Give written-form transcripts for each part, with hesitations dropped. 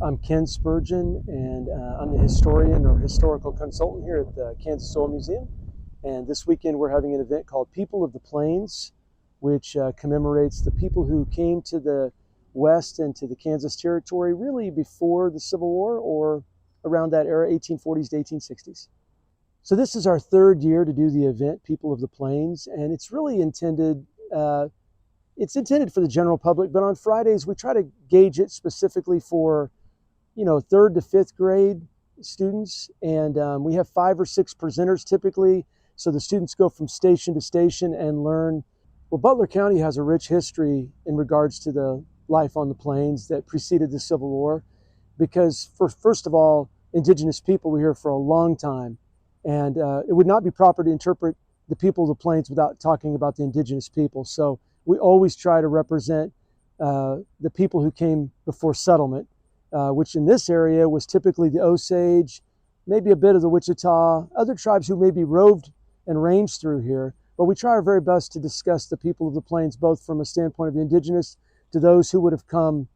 I'm Ken Spurgeon, and I'm the historian or historical consultant here at the Kansas Soil Museum. And this weekend we're having an event called People of the Plains, which commemorates the people who came to the West and to the Kansas Territory really before the Civil War or around that era, 1840s to 1860s. So this is our third year to do the event, People of the Plains, and it's really intended for the general public, but on Fridays we try to gauge it specifically for, third to fifth grade students, and we have 5 or 6 presenters typically, so the students go from station to station and learn. Well, Butler County has a rich history in regards to the life on the plains that preceded the Civil War, because first of all, indigenous people were here for a long time, and it would not be proper to interpret the people of the plains without talking about the indigenous people. So we always try to represent the people who came before settlement, which in this area was typically the Osage, maybe a bit of the Wichita, other tribes who maybe roved and ranged through here. But we try our very best to discuss the people of the plains, both from a standpoint of the indigenous to those who would have come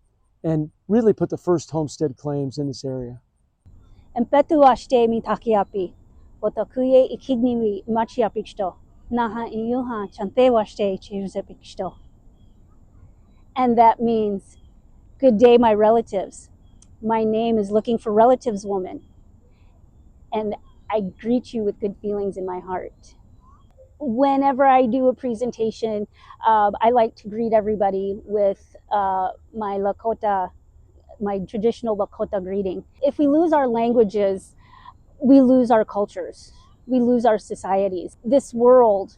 and really put the first homestead claims in this area. Empetuaste mi takiapi, otakuye ikigniwi machiapiksto, naha inyuha chantewaste chiruzepiksto. And that means, good day, my relatives. My name is Looking for Relatives Woman, and I greet you with good feelings in my heart. Whenever I do a presentation, I like to greet everybody with my Lakota, my traditional Lakota greeting. If we lose our languages, we lose our cultures, we lose our societies. This world,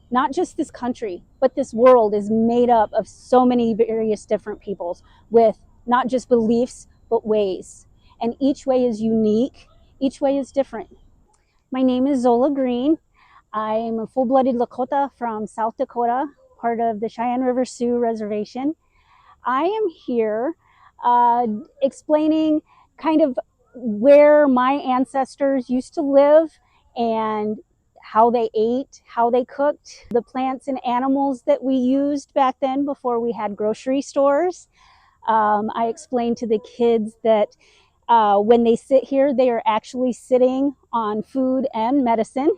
not just this country, but this world is made up of so many various different peoples with not just beliefs, but ways. And each way is unique, each way is different. My name is Zola Green. I'm a full-blooded Lakota from South Dakota, part of the Cheyenne River Sioux Reservation. I am here explaining kind of where my ancestors used to live and how they ate, how they cooked, the plants and animals that we used back then before we had grocery stores. I explained to the kids that when they sit here, they are actually sitting on food and medicine,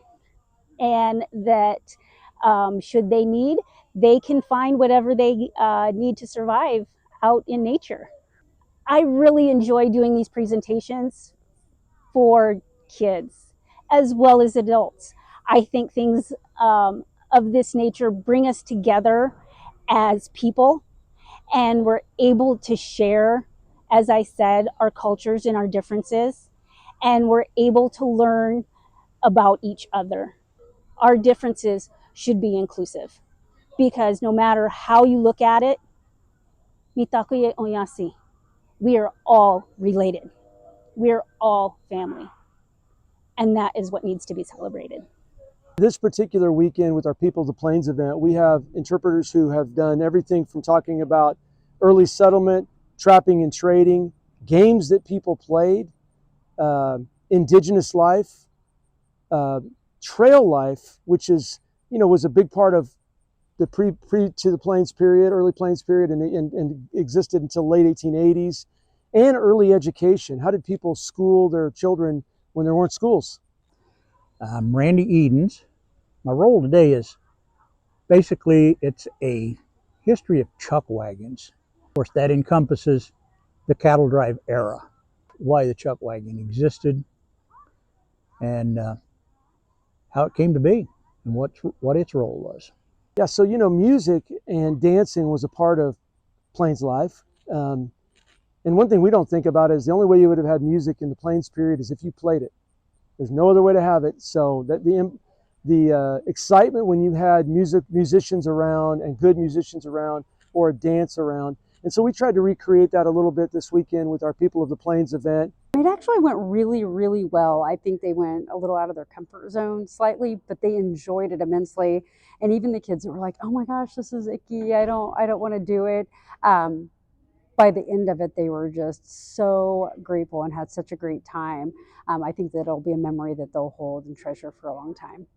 and that should they need, they can find whatever they need to survive out in nature. I really enjoy doing these presentations for kids as well as adults. I think things of this nature bring us together as people, and we're able to share, as I said, our cultures and our differences, and we're able to learn about each other. Our differences should be inclusive, because no matter how you look at it, mitakuye onyasi, we are all related. We're all family. And that is what needs to be celebrated. This particular weekend with our People of the Plains event, we have interpreters who have done everything from talking about early settlement, trapping and trading, games that people played, indigenous life, trail life, which is, was a big part of the pre to the Plains period, early Plains period, and existed until late 1880s, and early education. How did people school their children when there weren't schools? I'm Randy Edens. My role today is basically it's a history of chuck wagons. Of course, that encompasses the cattle drive era, why the chuck wagon existed, and how it came to be, and what its role was. Yeah, so music and dancing was a part of Plains life. And one thing we don't think about is the only way you would have had music in the Plains period is if you played it. There's no other way to have it. So that the excitement when you had musicians around and good musicians around, or a dance around. And so we tried to recreate that a little bit this weekend with our People of the Plains event. It actually went really, really well. I think they went a little out of their comfort zone slightly, but they enjoyed it immensely. And even the kids were like, "Oh my gosh, this is icky. I don't want to do it." By the end of it, they were just so grateful and had such a great time. I think that it'll be a memory that they'll hold and treasure for a long time.